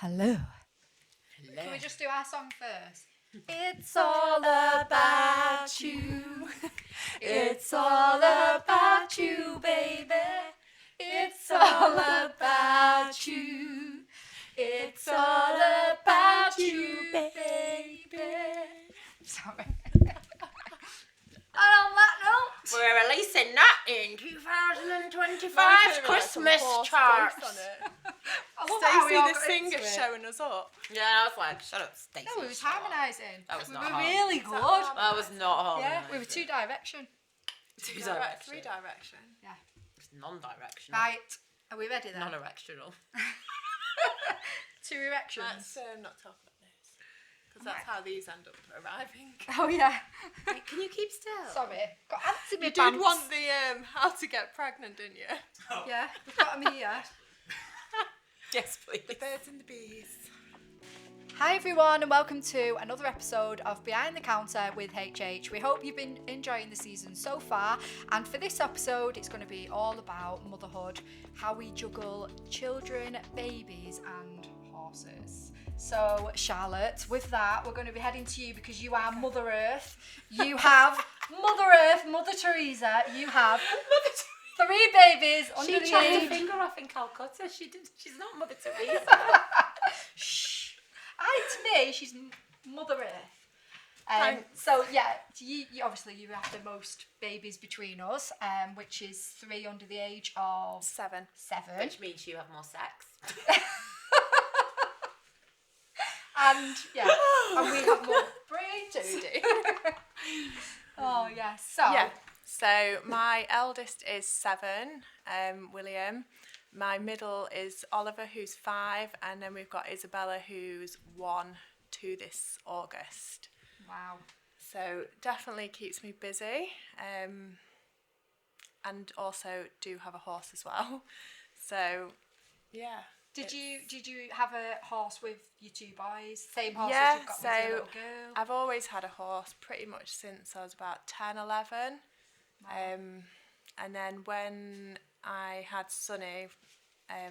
Hello. Can we just do our song first? It's all about you. It's all about you, baby. It's all about you. It's all about you, baby. Sorry. And on that note, We're releasing that in 2025's Christmas charts. I love how we Stacey all the got singer into it. showing us up. Yeah, I was like, shut up, Stacey. No, we was shut up. harmonising. That was We not were harmonising. really Is good. that harmonising? That was not hard. Yeah, we were Two Direction. Two Three direction. direction. It's non-directional. Right, are we ready then? Non-erectional. Two erections. Let's not talk about this. Because that's how these end up arriving. Oh yeah. Wait, can you keep still? Sorry, got ants in my You pants. did want the how to get pregnant, didn't you? Yeah, we've got them here. Yes, please. The birds and the bees. Hi everyone and welcome to another episode of Behind the Counter with HH. We hope you've been enjoying the season so far, and for this episode it's going to be all about motherhood, how we juggle children, babies and horses. So Charlotte, with that we're going to be heading to you because you are Mother Earth. You have Mother Earth, Mother Teresa, you have 3 babies under She the chopped a age. finger off in Calcutta. She's not Mother Teresa. Shh. To me, she's Mother Earth. Thanks. So yeah, you obviously you have the most babies between us, which is 3 under the age of 7. 7, Which means you have more sex. and yeah, and we have more brain too. Oh yes, so Yeah. So my eldest is 7, William. My middle is Oliver, who's 5, and then we've got Isabella, who's 1 to this August. wow. So definitely keeps me busy, and also do have a horse as well. So yeah. Did you have a horse with your 2 boys? Same horse Yeah, as you've got with your so little girl? I've always had a horse pretty much since I was about 10, 11. Wow. And then when I had Sonny, I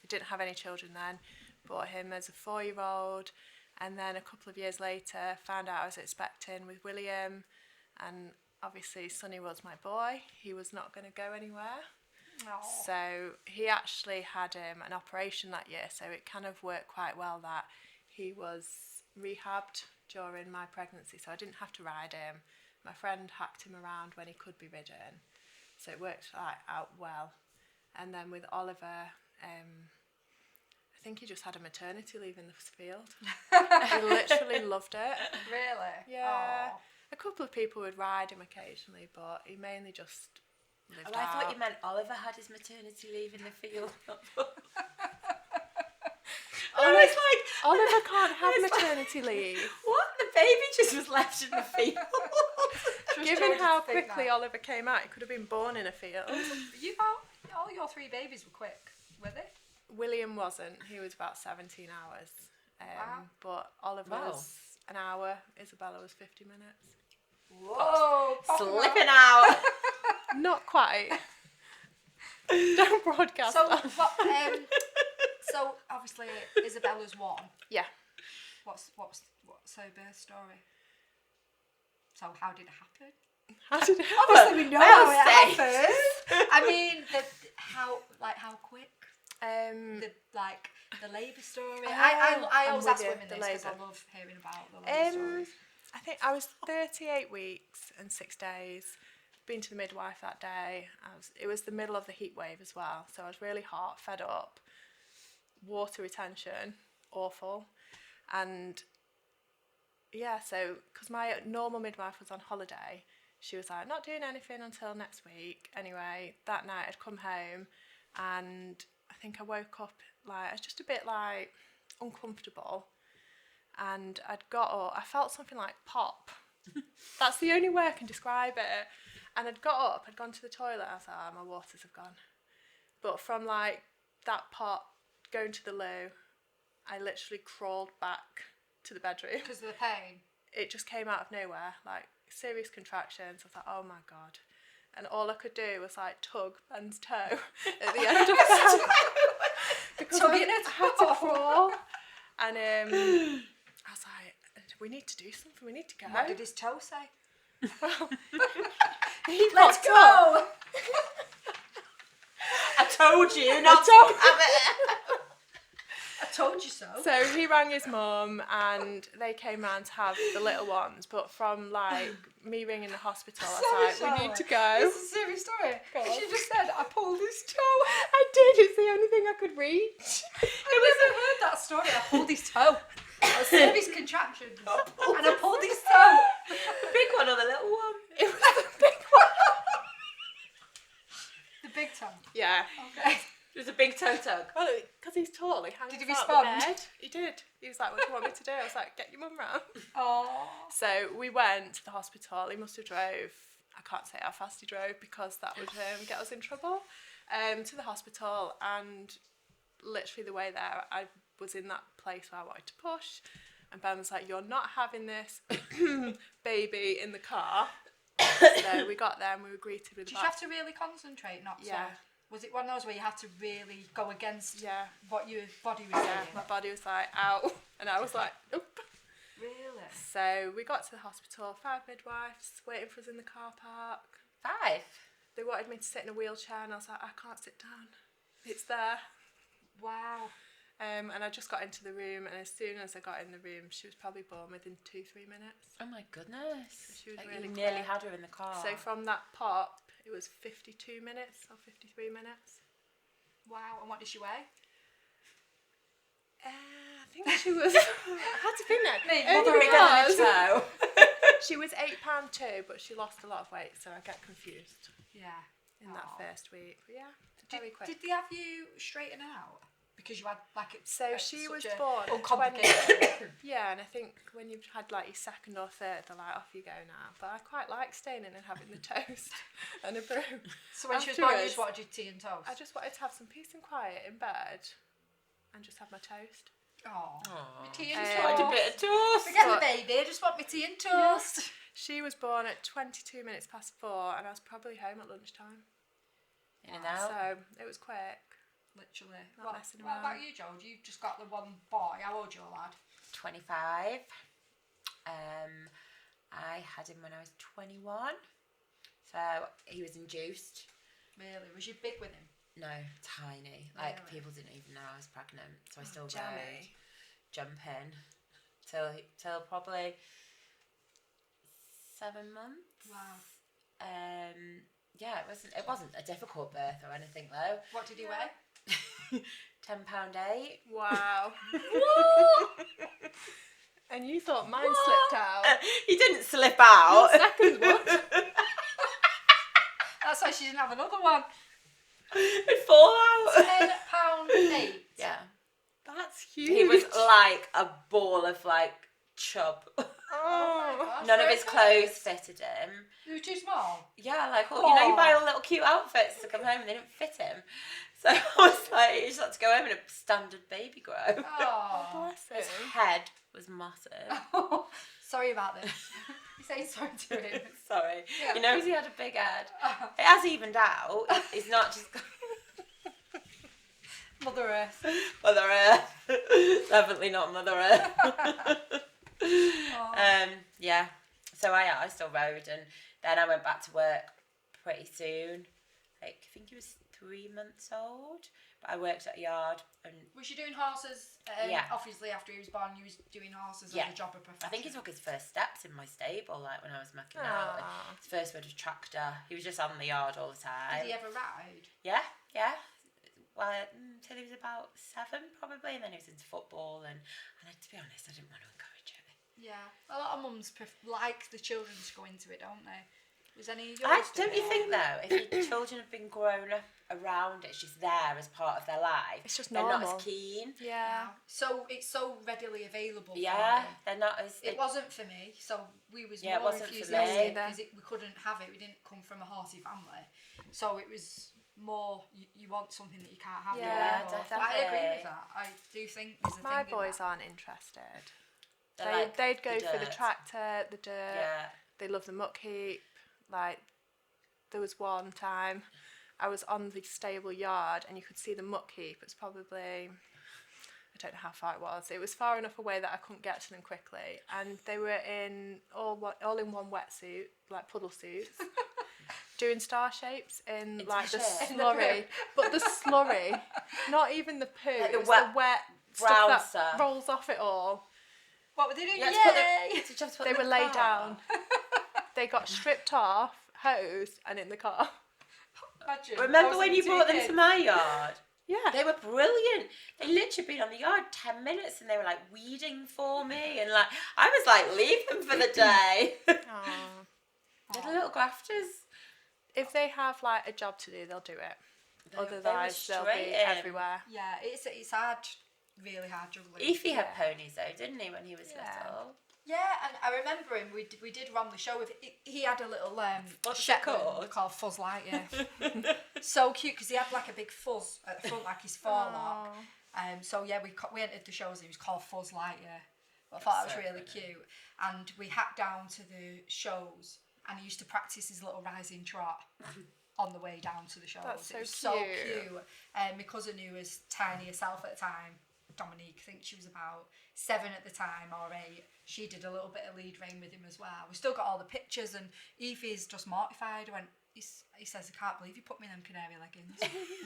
didn't have any children then, bought him as a 4-year-old, and then a couple of years later found out I was expecting with William, and obviously Sonny was my boy. He was not going to go anywhere. Aw. So he actually had an operation that year, so it kind of worked quite well that he was rehabbed during my pregnancy, so I didn't have to ride him. My friend hacked him around when he could be ridden, so it worked out well. And then with Oliver, I think he just had a maternity leave in the field. He literally loved it. Really? Yeah. Aw. A couple of people would ride him occasionally, but he mainly just lived Oh, I out. thought you meant Oliver had his maternity leave in the field. Oh, it's like, Oliver can't have It's like- maternity leave. what? The baby just was left in the field. Just Given children how to think quickly that. Oliver came out, he could have been born in a field. All your 3 babies were quick, were they? William wasn't. He was about 17 hours. Wow. But Oliver Wow. was an hour. Isabella was 50 minutes. Whoa! Slipping out. Not quite. Don't broadcast So, that. what, so obviously Isabella's 1. Yeah. What's her birth story? So how did it happen? How did it Obviously we know how it Well, happened. I mean, how quick? The labour story. I I'm always with ask you, women the this because I labour. love hearing about the labour stories. I think I was 38 weeks and 6 days. Been to the midwife that day. It was the middle of the heat wave as well, so I was really hot, fed up. Water retention, awful. And yeah, so because my normal midwife was on holiday, she was like, not doing anything until next week. Anyway, that night I'd come home and I think I woke up like, I was just a bit like uncomfortable. And I'd got up, I felt something like pop. That's the only way I can describe it. And I'd got up, I'd gone to the toilet, I was like, oh, my waters have gone. But from like that pop going to the loo, I literally crawled back to the bedroom. Because of the pain. It just came out of nowhere, like serious contractions. I was like, oh my God. And all I could do was like tug Ben's toe at the end of that. Because Tugging I it had to off. crawl. And I was like, we need to do something. We need to go. What did his toe say? Let's go. I told you not to have it. I told you so. So he rang his mum and they came round to have the little ones. But from like me ringing the hospital, I was like, we need to go. This is a serious story. She just said, I pulled his toe. I did. It's the only thing I could reach. I've never heard that story. I pulled his toe. I serious contractions. And I pulled his toe. The big one or the little one? It was the big one. The big toe. Yeah. Okay. It was a big toe tug. Well, because he's tall, he hangs Did he out respond? the bed. He did. He was like, what do you want me to do? I was like, get your mum round. Oh. So we went to the hospital. He must have drove, I can't say how fast he drove because that would get us in trouble, to the hospital. And literally the way there, I was in that place where I wanted to push. And Ben was like, you're not having this baby in the car. So we got there and we were greeted with Did you have to really concentrate not to? Yeah. Was it one of those where you had to really go against Yeah. what your body was Yeah, saying? my body was like, ow. And I was like, oop. Really? So we got to the hospital, 5 midwives waiting for us in the car park. 5. They wanted me to sit in a wheelchair and I was like, I can't sit down. It's there. Wow. And I just got into the room and as soon as I got in the room, she was probably born within 2-3 minutes. Oh my goodness. She was Like, really you nearly quick. had her in the car. So from that pop, it was 52 minutes or 53 minutes. Wow. And what did she weigh? I think she was, I had to think that. Me, Only mother because toe. she was £8 too, but she lost a lot of weight, so I get confused Yeah. in that Aw. first week. But yeah, very quick. Did they have you straighten out? Because you had like it's So she was such a born at 20. uncomplicated. Yeah, and I think when you've had like your second or third, they're like, off you go now. But I quite like staying in and having the toast and a brew. So when she was born, you Afterwards, just wanted your tea and toast. I just wanted to have some peace and quiet in bed and just have my toast. Oh, Aw. my tea and Quite a toast. bit of toast. Forget But- the baby. I just want my tea and toast. She was born at 22 minutes past 4 and I was probably home at lunchtime. In and out. So it was quick. Literally. Not What, messing what around. about you, Joe? You've just got the one boy. How old your lad? 25. I had him when I was 21. So he was induced. Really? Was you big with him? No, tiny. Like Really? people didn't even know I was pregnant. So I still Jammy. rode jumping till probably 7 months. Wow. Yeah, it wasn't a difficult birth or anything though. What did he weigh? £10.8. Wow. And you thought mine slipped out. He didn't slip out. Second one. That's why she didn't have another one. It'd fall out. £10.8. Yeah. That's huge. He was like a ball of like chub. Oh my gosh. None of very his quick. clothes fitted him. He was too small. Yeah, like you buy all little cute outfits to come home and they didn't fit him. So I was like, he just had to go home in a standard baby grow. Oh. Bless His him. head was massive. Sorry about this. You say sorry to him. Sorry. Yeah. He knows he had a big head. It has evened out. It's not just Mother Earth. Mother Earth. Definitely not Mother Earth. Oh. Yeah. So I still rode and then I went back to work pretty soon. Like I think he was 3 months old. But I worked at a yard and Was you doing horses? Yeah. Obviously, after he was born, you was doing horses Yeah. as a job of profession. I think he took his first steps in my stable, like when I was mucking out. Like, Aw. his first word was tractor. He was just on the yard all the time. Did he ever ride? Yeah. Well, until he was about 7 probably, and then he was into football. And to be honest, I didn't want to encourage it. Yeah. A lot of mums like the children to go into it, don't they? Was any of I yours don't you doing think though, if your children have been grown up around it, it's just there as part of their life. It's just they're not normal. as keen. it? Yeah. So it's so readily available. Yeah, For them. they're not as. It wasn't for me, so we was Yeah, it more wasn't for enthusiastic me. because we couldn't have it. We didn't come from a horsey family, so it was more. You want something that you can't have. Yeah, anymore. But I agree definitely. with that. I do think there's a My thing in boys that. aren't interested. They're like They'd go the for the dirt. tractor, the dirt. Yeah. They love the muck heap. Like, there was one time I was on the stable yard and you could see the muck heap. It's probably, I don't know how far it was. It was far enough away that I couldn't get to them quickly, and they were in all in one wetsuit, like puddle suits, doing star shapes in like the shit. slurry, but the slurry, not even the poo, Like it the was wet the wet brown stuff that stuff. rolls off it all. What were they doing? You had to put Yay! did you have to put They the were laid car? down. They got stripped off, hosed, and in the car. Imagine. Remember Those when are you the brought two them to kids. my yard? Yeah. They were brilliant. They literally been on the yard 10 minutes and they were like weeding for me and like I was like leave them for the day. Aw. They're the little grafters. If they have like a job to do, they'll do it. They were Otherwise, they'll straight be in. everywhere. Yeah, it's hard, really hard juggling. Efi had Yeah. ponies though, didn't he, when he was Yeah. little? Yeah, and I remember him. We did run the show with. He had a little What's it Shetland called? Fuzz Lightyear. So cute because he had like a big fuzz at the front, like his forelock. So yeah, we entered the shows. And he was called Fuzz Lightyear. But I thought that was so really funny. cute. And we hacked down to the shows, and he used to practice his little rising trot on the way down to the shows. That's It was so so cute. cute. My cousin, who was tiny herself at the time, Dominique, I think she was about 7 at the time or 8. She did a little bit of lead rein with him as well. We still got all the pictures, and Evie's just mortified. He says, I can't believe you put me in them canary leggings.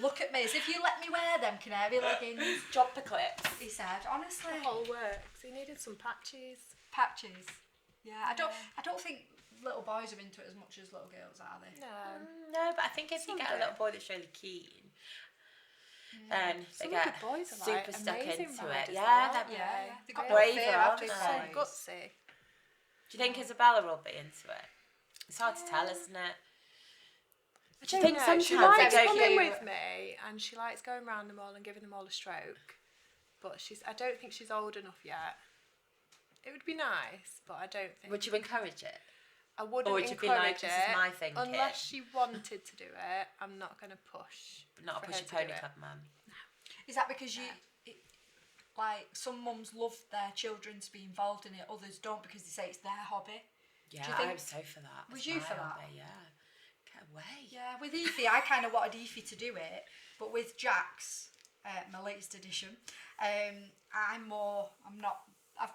Look at me, as if you let me wear them canary leggings. Drop the clips. He said, honestly, The whole works. He needed some patches. patches. Yeah, I don't think little boys are into it as much as little girls, are they? No. No, but I think if you get a Some little boy that's really keen, then Some they of get the boys are super like stuck amazing into rid it. as Yeah, well. they're Yeah, they got Braver, no fear aren't after they? So boys. gutsy. Do you think Isabella will be into it? It's hard to tell, isn't it? I Do you don't think know. sometimes She they likes don't coming you- with me, and she likes going around them all and giving them all a stroke. But I don't think she's old enough yet. It would be nice, but I don't think. Would you encourage it? I wouldn't or would you be like, encourage this is it my thing, kid? unless she wanted to do it. I'm not going to push. But not a for push her your to do pony it. club, mum. Is that because like some mums love their children to be involved in it, others don't because they say it's their hobby? Yeah, Do you think- I was so for that. Was It's you my for that? hobby, yeah. Get away. Yeah, with Efi, I kind of wanted Efi to do it, but with Jax, my latest edition,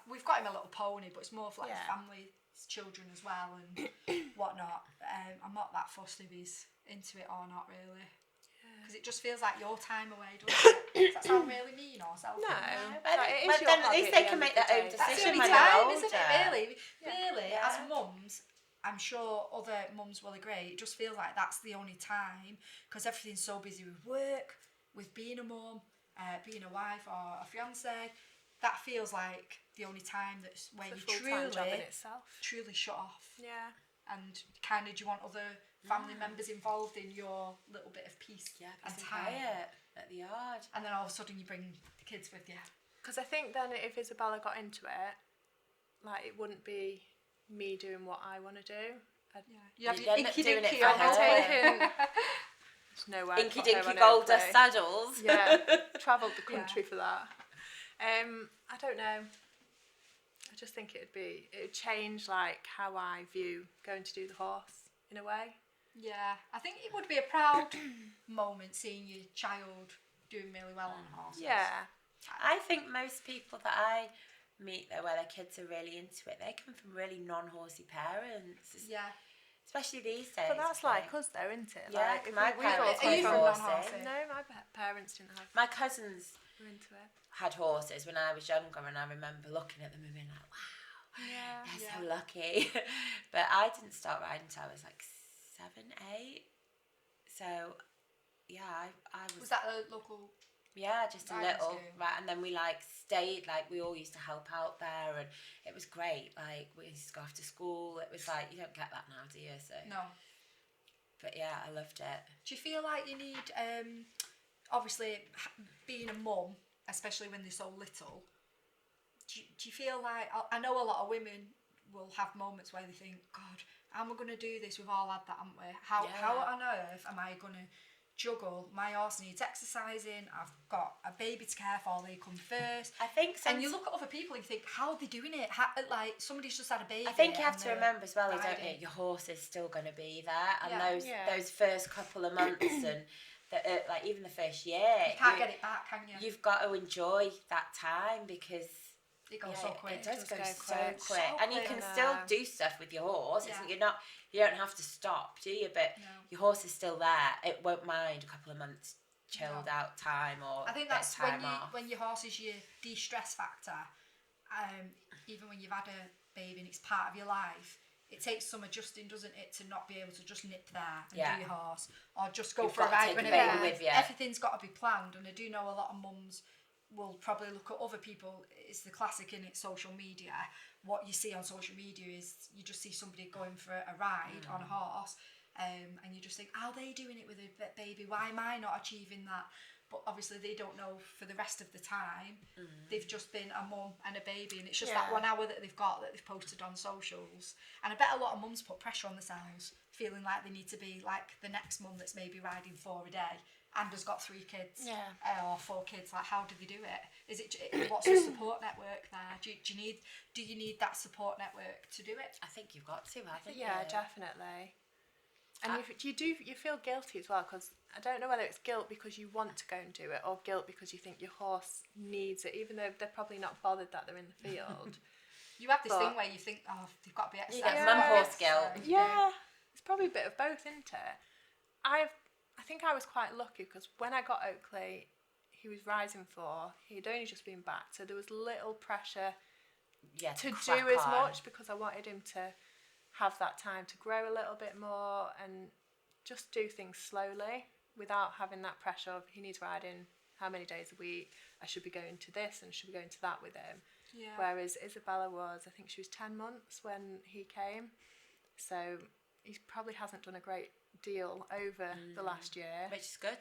we've got him a little pony, but it's more of like Yeah. family children as well and whatnot. I'm not that fussed if he's into it or not really. Because it just feels like your time away, doesn't it? Does that sound really mean or selfish? No. But, But it is but your then at hobby least at they the can end make of the their own day. That's the decision only when they're time, older. isn't it, really? Really, Yeah. as mums, I'm sure other mums will agree, it just feels like that's the only time, because everything's so busy with work, with being a mum, being a wife or a fiancée, that feels like the only time that's where It's you a full-time job in truly, itself. truly shut off. Yeah. And kind of, do you want other family members involved in your little bit of peace Yeah, and because time? quiet at the yard. And then all of a sudden you bring the kids with you. Because I think then if Isabella got into it, like it wouldn't be me doing what I want to do. You have You'd your end up inky doing it dinky for on her. the way. Taking there's nowhere to Inky put her dinky on gold airplane. dust saddles. Yeah, travelled the country for that. I don't know. I just think it would change like how I view going to do the horse in a way. Yeah, I think it would be a proud moment seeing your child doing really well on horses. Yeah. I think most people that I meet though where their kids are really into it, they come from really non-horsey parents. Yeah. Especially these days. But that's I like think. us though, isn't it? Yeah, like, if my we've all parents Are you come from were from horsey. non-horsey? No, my parents didn't have My cousins were into it. had horses when I was younger and I remember looking at them and being like, wow, Yeah. they're so lucky. But I didn't start riding until I was like 7, 8. So yeah, I was Was that a local? yeah, just a riding little, school? right, and then we like stayed, like we all used to help out there, and it was great. Like we used to go after school. It was like you don't get that now, do you? So, No. but yeah, I loved it. Do you feel like you need, obviously, being a mum, especially when they're so little? Do you feel like I know a lot of women will have moments where they think, God, how am I going to do this? We've all had that, haven't we? How Yeah. on earth am I going to juggle? My horse needs exercising. I've got a baby to care for. They come first. I think so. And you look at other people and you think, how are they doing it? Like somebody's just had a baby. I think you have and to they're remember as well, don't you? riding. Your horse is still going to be there, and Yeah. those Yeah. those first couple of months and like even the first year, You can't get it back, can you? You've got to enjoy that time because It goes so quick. It does go so quick. quick, So and you quick. can still do stuff with your horse. Yeah. You don't have to stop, do you? But No. your horse is still there. It won't mind a couple of months chilled out time or I think bit that's of time off. when your horse is your de-stress factor. Even when you've had a baby and it's part of your life, it takes some adjusting, doesn't it, to not be able to just nip there and do your horse, or just go You've for a got to ride take when the a baby baby. with you. Everything's got to be planned, and I do know a lot of mums will probably look at other people. It's the classic in it, social media. What you see on social media is you just see somebody going for a ride on a horse, and you just think, how are they doing it with a baby? Why am I not achieving that? But obviously they don't know for the rest of the time they've just been a mum and a baby, and it's just that 1 hour that they've got that they've posted on socials. And I bet a lot of mums put pressure on themselves, feeling like they need to be like the next mum that's maybe riding 4 a day and has got 3 kids or 4 kids. Like, how do they do it? What's the support network there? Do you need that support network to do it? I think you've got to, haven't you? Yeah, definitely. And you feel guilty as well, because I don't know whether it's guilt because you want to go and do it, or guilt because you think your horse needs it, even though they're probably not bothered that they're in the field. You have this thing where you think, oh, they've got to be You exercised. get mum horse guilt. Yeah, it's probably a bit of both, isn't it? I think I was quite lucky because when I got Oakley, he was rising 4. He'd only just been back, so there was little pressure to do as much, because I wanted him to have that time to grow a little bit more and just do things slowly without having that pressure of he needs riding how many days a week, I should be going to this and I should be going to that with him. Yeah. Whereas Isabella was, I think she was 10 months when he came, so he probably hasn't done a great deal over the last year. Which is good.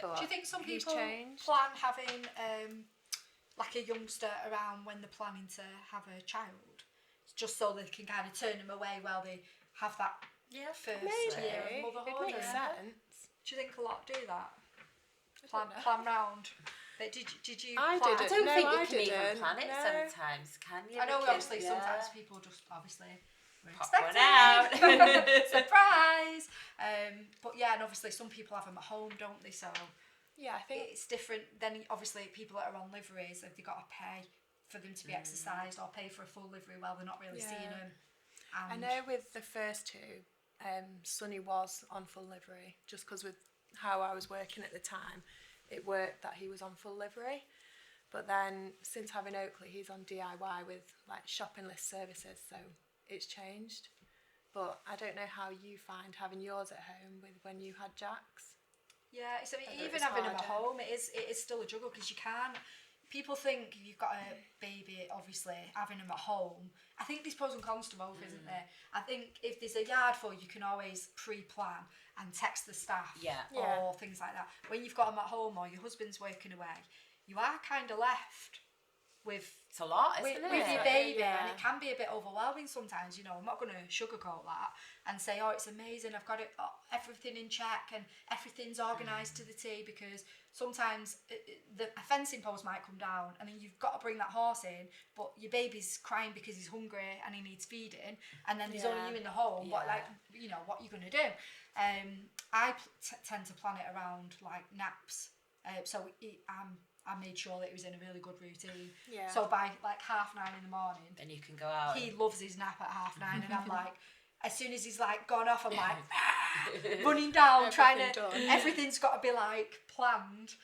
Do you think some He's people changed. plan having like a youngster around when they're planning to have a child, just so they can kind of turn them away while they have that first year of Maybe. motherhood? It makes sense. Do you think a lot do that? Plan round. But did you? I plan? I didn't. don't No, think I you can even didn't. plan it No. sometimes, can you? I know Because, obviously sometimes people just obviously we're Pop one expecting. out. Surprise! But yeah, and obviously some people have them at home, don't they? So Yeah, I think it's different. Then obviously people that are on liveries, have they got to pay for them to be exercised or pay for a full livery while they're not really seeing them? I know with the first 2, Sonny was on full livery, just because with how I was working at the time, it worked that he was on full livery. But then since having Oakley, he's on DIY with like shopping list services, so it's changed. But I don't know how you find having yours at home with when you had Jax. Yeah, so Whether even it's having them at harder. home, it is still a juggle, because you can't. People think you've got a baby, obviously, having them at home. I think there's pros and cons to both, isn't there? I think if there's a yard full, you can always pre-plan and text the staff or things like that. When you've got them at home or your husband's working away, you are kind of left with It's a lot, isn't it? with your baby, Yeah. and it can be a bit overwhelming sometimes. You know, I'm not going to sugarcoat that and say, oh, it's amazing, I've got it, everything in check and everything's organised to the T, because sometimes the fencing post might come down and then you've got to bring that horse in, but your baby's crying because he's hungry and he needs feeding, and then there's only you in the home. What, like, you know, what are you going to do? I tend to plan it around like naps, so I made sure that he was in a really good routine. Yeah. So by like 9:30 in the morning, Then you can go out. he loves his nap at 9:30, and I'm like, as soon as he's like gone off, I'm like running down, trying to. Everything's got to be like planned.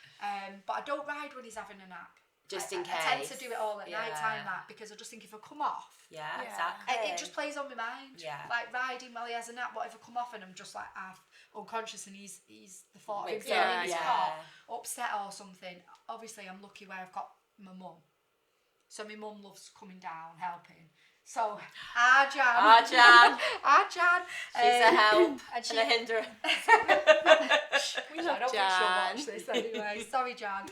But I don't ride when he's having a nap. Just in I tend case. to do it all at night time, that, because I just think if I come off, Yeah, Yeah. exactly. it just plays on my mind. Yeah. Like riding while he has a nap, what if I come off and I'm just like half unconscious and he's the thought of him Wakes being up, in his yeah. car, upset or something. Obviously I'm lucky where I've got my mum. So my mum loves coming down, helping. So Jan. Ah, Jan. Jan. She's a help and she, and a hindrance. I don't think she'll watch this anyway. Sorry, Jan.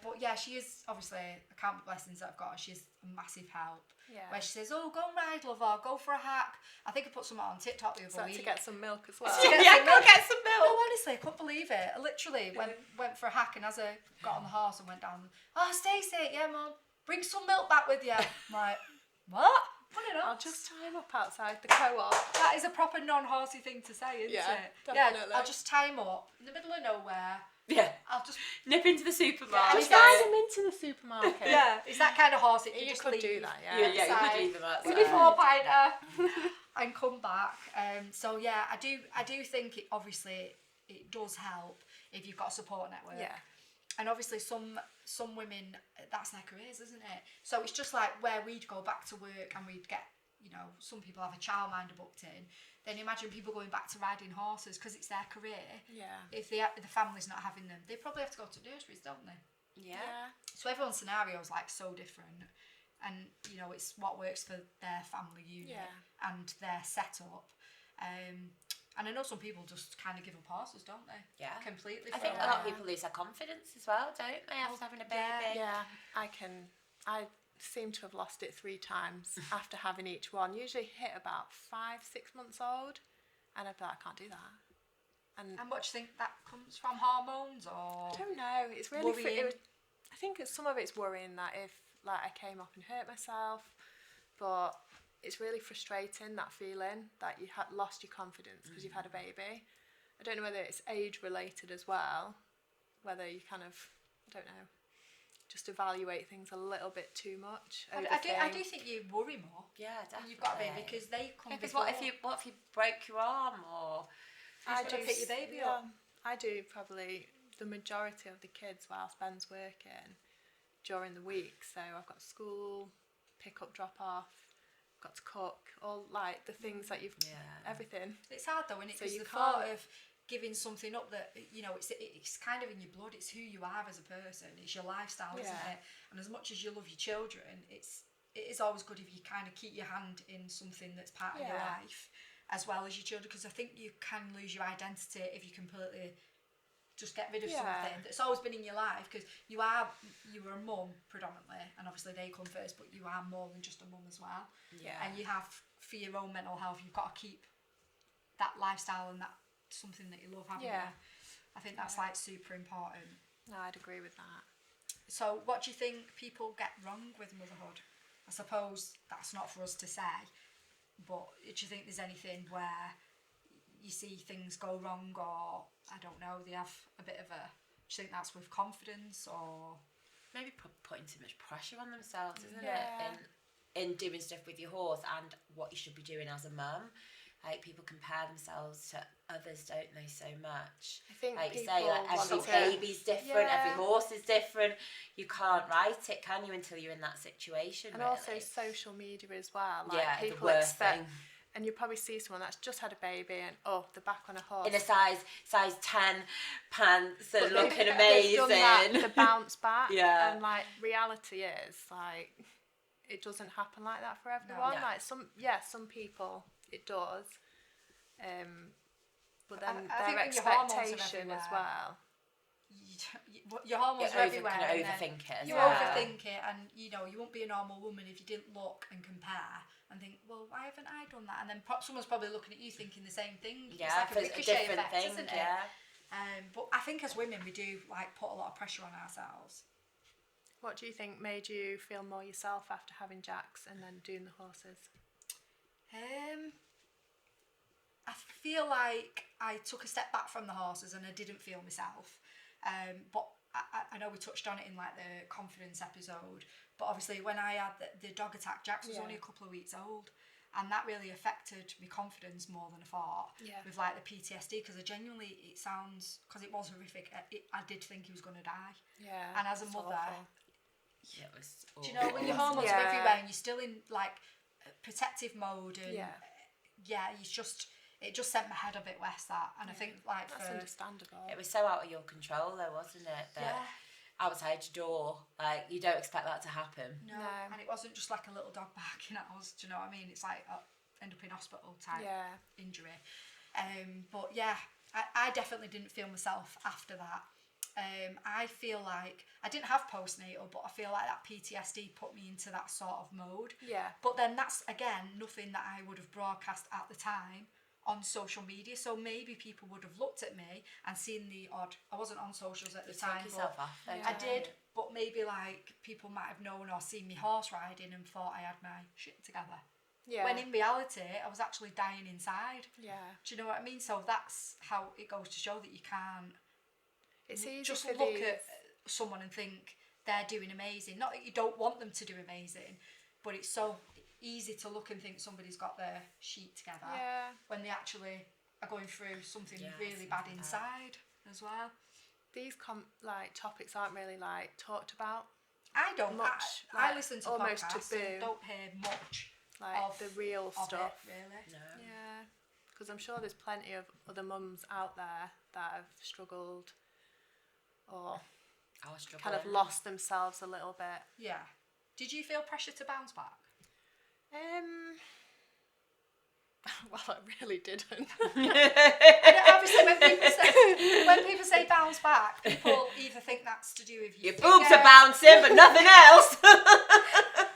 But yeah, she is obviously, I count the blessings that I've got. She's a massive help. Yeah. Where she says, "Oh, go and ride, love, or go for a hack." I think I put something on TikTok the So other week. to get some milk as well. Yeah, go get some No, milk. honestly, I couldn't believe it. I literally went for a hack, and as I got on the horse and went down, "Oh, Stacey, yeah, Mum, bring some milk back with you." I'm like, what? Put it I'll on. just tie him up outside the co-op. That is a proper non-horsey thing to say, isn't Yeah, it? definitely. Yeah, I'll just tie him up in the middle of nowhere, Yeah. I'll just Nip into the supermarket. Just ride him into the supermarket. yeah. It's that kind of horse that you, You just could leave. do that, Yeah, you Outside could leave them outside. with a 4-pinter and come back. So yeah, I do think it obviously it does help if you've got a support network. Yeah. And obviously some women, that's their careers, isn't it? So it's just like where we'd go back to work and we'd get, you know, some people have a childminder booked in. Then imagine people going back to riding horses because it's their career. Yeah. If the family's not having them, they probably have to go to nurseries, don't they? Yeah. So everyone's scenario is like so different, and you know it's what works for their family unit and their setup. And I know some people just kind of give up horses, don't they? Yeah. Completely. I for think a a lot while. of people lose their confidence as well, don't they, after having a baby? Yeah, I seem to have lost it 3 times after having each one. Usually hit about 5-6 months old, and I'd be like, I can't do that. And And what do you think that comes from? Hormones or? I don't know. It's really Worrying. I think some of it's worrying that if like I came up and hurt myself, but it's really frustrating that feeling that you had lost your confidence because you've had a baby. I don't know whether it's age related as well, whether you kind of, I don't know, just evaluate things a little bit too much. I do think you worry more. Yeah, when definitely. you've got a baby because they come Because before. what if you break your arm or? Who's gonna pick your baby up? I do probably the majority of the kids whilst Ben's working during the week. So I've got school, pick up, drop off, got to cook, all like the things that you've, everything. It's hard though, isn't it? So Because you the thought can't- of giving something up that, you know, it's kind of in your blood. It's who you are as a person. It's your lifestyle, isn't Yeah. it? And as much as you love your children, it is always good if you kind of keep your hand in something that's part of your Yeah. life as well as your children. Because I think you can lose your identity if you completely just get rid of something that's always been in your life. Because you were a mum predominantly, and obviously they come first, but you are more than just a mum as well. Yeah. And you have, for your own mental health, you've got to keep that lifestyle and that something that you love, haven't Yeah. you? I think that's like super important. No, I'd agree with that. So what do you think people get wrong with motherhood? I suppose that's not for us to say, but do you think there's anything where you see things go wrong, or I don't know, they have a bit of a, do you think that's with confidence, or Maybe putting too much pressure on themselves, isn't Yeah. it? In doing stuff with your horse and what you should be doing as a mum. Like, people compare themselves to others, don't they, so much? I think Like you people say, like every want to- baby's different, every Yeah. horse is different. You can't write it, can you, until you're in that situation, And really? also social media as well. Like yeah, the people worst expect, thing. and you probably see someone that's just had a baby and they're back on a horse. In a size 10 pants and But looking they've amazing. done that to bounce back. Yeah. And like reality is like it doesn't happen like that for everyone. No. Like some people it does. But then I think their when your hormones are expectation as everywhere, well. your hormones are everywhere, Can and then overthink it as you well. overthink it, and you know you won't be a normal woman if you didn't look and compare and think, well, why haven't I done that? And then someone's probably looking at you thinking the same thing. Yeah, it's like a it's a ricochet different effect, thing, isn't it? yeah. But I think as women we do like put a lot of pressure on ourselves. What do you think made you feel more yourself after having Jax and then doing the horses? I feel like I took a step back from the horses and I didn't feel myself. But I know we touched on it in like the confidence episode, but obviously when I had the dog attack, Jax was only a couple of weeks old, and that really affected my confidence more than I thought. With like the PTSD, because I genuinely, it sounds, because it was horrific, I did think he was going to die. Yeah. And as a it's mother, awful. Yeah, it was do you know when your hormones are everywhere and you're still in like protective mode, and it just sent my head a bit west, that, and I think like That's understandable. It was so out of your control though, wasn't it? That outside your door, like, you don't expect that to happen. No, and it wasn't just like a little dog barking at us. Do you know what I mean? It's like end up in hospital type injury. But yeah, I definitely didn't feel myself after that. I feel like I didn't have postnatal, but I feel like that PTSD put me into that sort of mode. Yeah. But then that's again nothing that I would have broadcast at the time on social media, so maybe people would have looked at me and seen the odd. I wasn't on socials at the time, Took yourself but off, though, I didn't did. you? But maybe like people might have known or seen me horse riding and thought I had my shit together. Yeah. When in reality, I was actually dying inside. Yeah. Do you know what I mean? So that's how it goes to show that you can't. It's easy just for look these. at someone and think they're doing amazing. Not that you don't want them to do amazing, but it's so easy to look and think somebody's got their sheet together when they actually are going through something really bad inside as well. These topics aren't really talked about. I don't much. I listen to almost podcasts taboo. and don't hear much of the real of stuff. it, really. No. Yeah, because I'm sure there's plenty of other mums out there that have struggled or kind of lost themselves a little bit. Yeah. Did you feel pressure to bounce back? Well, I really didn't. And obviously, when people say bounce back, people either think that's to do with your boobs are bouncing, but nothing else.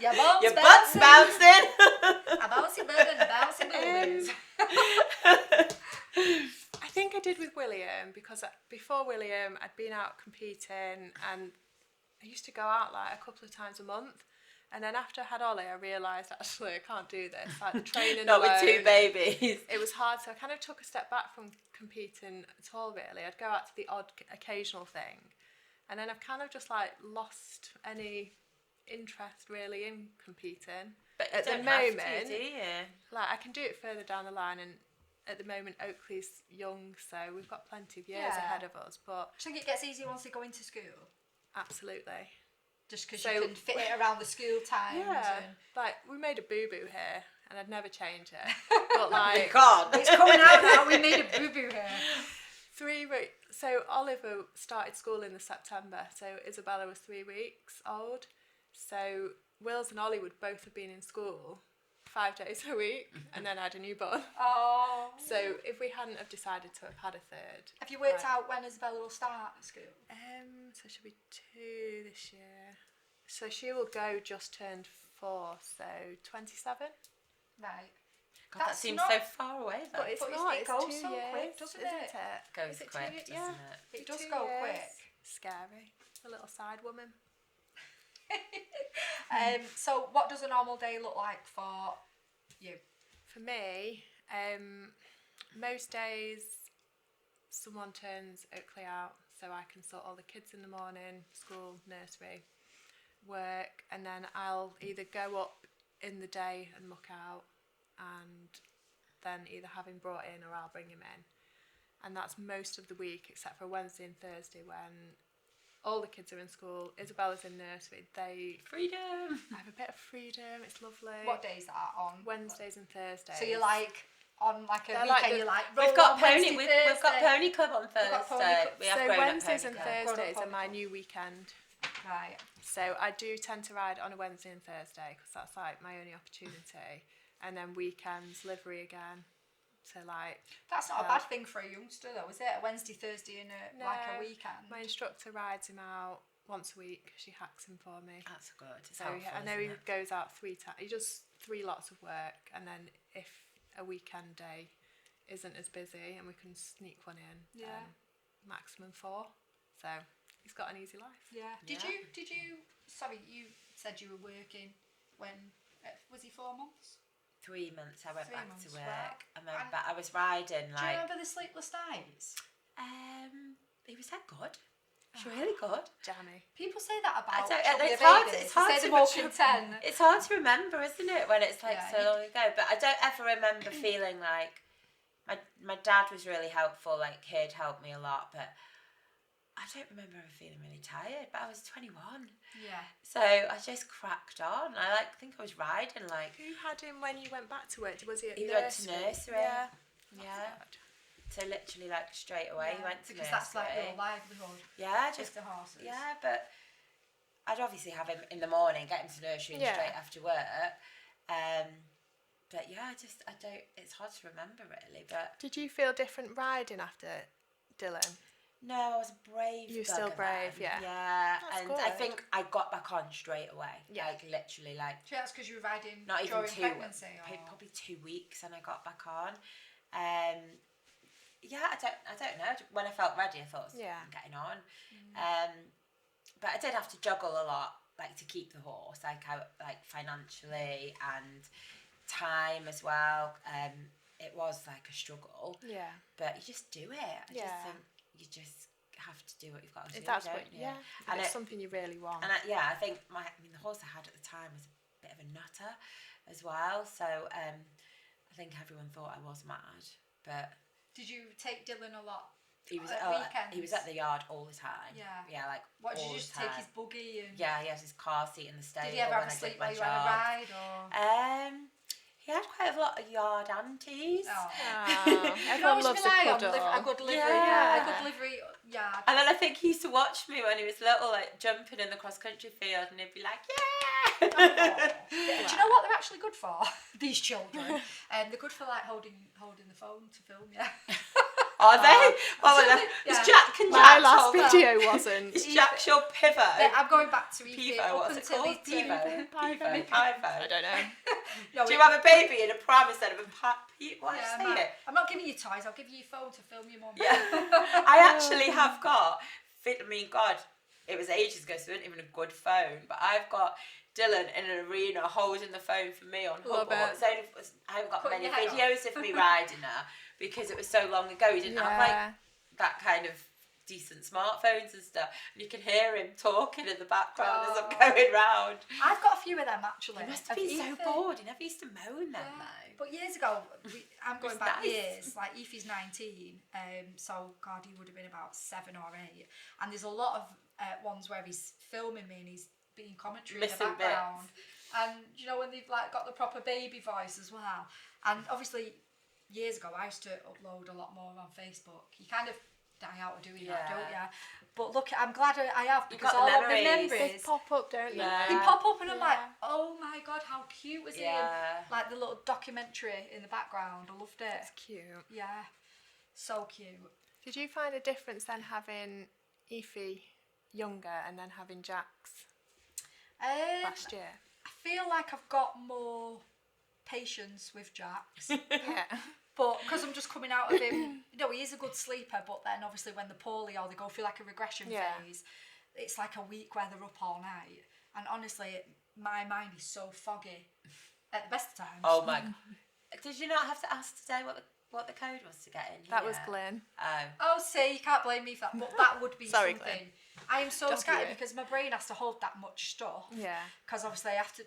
Your butt's Your butt's bouncing. A bouncy butt and bouncy boobies. I think I did with William because before William, I'd been out competing and I used to go out a couple of times a month. And then after I had Ollie, I realised actually I can't do this. The training Not alone, with two babies. It was hard, so I kind of took a step back from competing at all. Really, I'd go out to the odd occasional thing, and then I've kind of just lost any interest really in competing. But at the you don't moment, have to, do you? I can do it further down the line, and at the moment Oakley's young, so we've got plenty of years ahead of us. But Do you think it gets easier once they go into school? absolutely. Just because So- you can fit it around the school times. Yeah, And... we made a boo-boo here, and I'd never change it. But You can't. It's coming out now. We made a boo-boo here. 3 weeks. So Oliver started school in September. So Isabella was 3 weeks old. So Wills and Ollie would both have been in school 5 days a week, and then had a newborn. Oh. So if we hadn't have decided to have had a third. Have you worked out when Isabella will start school? So she'll be 2 this year. So she will go just turned 4, so 27. Right. God, that That's seems not- so far away though. But it's But not. it It's goes 2 so years, quick, doesn't it? Goes Is it 2 quick, years? doesn't Yeah. it? It does 2 go years. quick. Scary. A little side woman. So what does a normal day look like for you? For me, most days someone turns Oakley out, so I can sort all the kids in the morning, school, nursery, work, and then I'll either go up in the day and muck out, and then either have him brought in or I'll bring him in. And that's most of the week except for Wednesday and Thursday when all the kids are in school. Isabella's in nursery. They Freedom. have a bit of freedom. It's lovely. What days are that on? Wednesdays and Thursdays. So you're on a They're weekend, like the- you're We've roll got on pony. Wednesday, We've got Thursday. pony club on We've got pony Thursday. club. We have So grown-up Wednesdays pony and club. Thursdays Grown-up are my pony new weekend. Right. So I do tend to ride on a Wednesday and Thursday because that's my only opportunity. And then weekends, livery again. So That's not a bad thing for a youngster though, is it? A Wednesday, Thursday and a No. weekend. my instructor rides him out once a week. She hacks him for me. That's good. It's So helpful, I know isn't he it? goes out 3 times. He does 3 lots of work, and then if a weekend day isn't as busy and we can sneak one in, then maximum 4. So he's got an easy life. Yeah. Did you? Sorry, you said you were working when was he 4 months? 3 months. I went 3 back months, to work. right. I was riding Do you remember the sleepless nights? He was that good. It was really good. Jammy. People say that about it's chubby hard- babies. it's hard They say to they're more picture- content. It's hard to remember, isn't it, when it's Yeah, so long ago? But I don't ever remember feeling like my dad was really helpful. He'd helped me a lot, but I don't remember ever feeling really tired. But I was 21, Yeah. so I just cracked on. I think I was riding Who had him when you went back to work? Was he at He nursery? went to nursery. Yeah. Yeah. So literally straight away he went to because nursery. that's your livelihood. Yeah, Just just the horses. yeah, but I'd obviously have him in the morning, get him to nursery and Yeah. straight after work. But yeah, I don't. It's hard to remember really. But Did you feel different riding after Dylan? no, I was a brave. You're still bugger brave, then. yeah. Yeah, That's and I good. think I got back on straight away. Yeah. Literally, Do you think that's because you were riding not even during 2, pregnancy? Or? probably 2 weeks, and I got back on. Yeah, I don't know. When I felt ready, I thought I was getting on. But I did have to juggle a lot, to keep the horse, financially and time as well. It was a struggle. Yeah. But you just do it. I just think you just have to do what you've got to do. If that's don't what, you? yeah. And It's something you really want. And I think the horse I had at the time was a bit of a nutter as well. So I think everyone thought I was mad, but Did you take Dylan a lot? he was At he was at the yard all the time. Yeah. Like What, did all you the just take time. his buggy and? Yeah, he has his car seat in the stable. Did he ever have when a I sleep did while my you had a job. ride or? He had quite a lot of yard aunties. Oh. Everyone loves a cuddle. A good livery, Yeah. a good livery yard. And then I think he used to watch me when he was little, like jumping in the cross country field, and he'd be like, "Yeah!" Do you know what they're actually good for? These children, they're good for like holding the phone to film. Yeah. Are they? Yeah. Can My Jack last hold that? video wasn't. Is Jack your pivot? I'm going back to Evie. Pivo, Up what's it until called? he turned- Pivo. I don't know. No, Do you have a baby in a pram instead of a Why yeah, say it? I'm not giving you toys. I'll give you your phone to film your mum. Yeah. I actually have got, God, it was ages ago, so it wasn't even a good phone, but I've got Dylan in an arena holding the phone for me on Love Hubble. it. I haven't got Putting many your head on. videos of me riding her because it was so long ago. He didn't have like that kind of decent smartphones and stuff. And you can hear him talking in the background as I'm going round. I've got a few of them actually. He must have been so bored. He never used to moan then though. But years ago, I'm going It's back nice. years, like Aoife's 19, so God, he would have been about 7 or 8. And there's a lot of ones where he's filming me and he's being commentary in the Missing background. And you know when they've like got the proper baby voice as well. And obviously, years ago, I used to upload a lot more on Facebook. You kind of die out of doing that, don't you? But look, I'm glad I have because got the all of the memories. They memories. pop up, don't they? Yeah. They pop up and I'm like, Yeah. oh my God, how cute was he? Yeah. And like the little documentary in the background, I loved it. It's cute. Yeah, so cute. Did you find a difference then having Aoife younger and then having Jax last year? I feel like I've got more patience with Jax. Yeah. But because I'm just coming out of him, he is a good sleeper, but then obviously when they're poorly or they go through like a regression phase, it's like a week where they're up all night. And honestly, my mind is so foggy at the best of times. Oh my God. Did you not have to ask today what the code was to get in? That was Yeah. Glenn. Oh, see, you can't blame me for that, but that would be Sorry, something. Glenn. I am so Just scattered you. because my brain has to hold that much stuff. Yeah. Because obviously I have to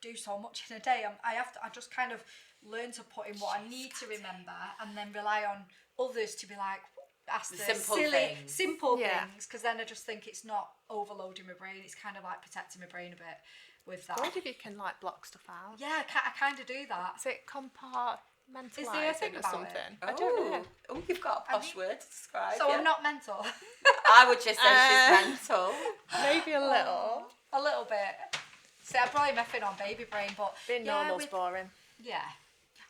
do so much in a day. I just kind of learn to put in what I need to remember and then rely on others to be like, ask the simple silly, things. simple Yeah. things. Because then I just think it's not overloading my brain. It's kind of like protecting my brain a bit with that. I wonder if you can like block stuff out. Yeah, I kind of do that. Is it compartmentalising Is there a thing or about something? it? I don't know. Oh, you've got a posh word to describe So it. I'm not mental. I would just say she's mental. Maybe a little. A little bit. See, I'm probably meffing on baby brain, but Being normal's boring. Yeah.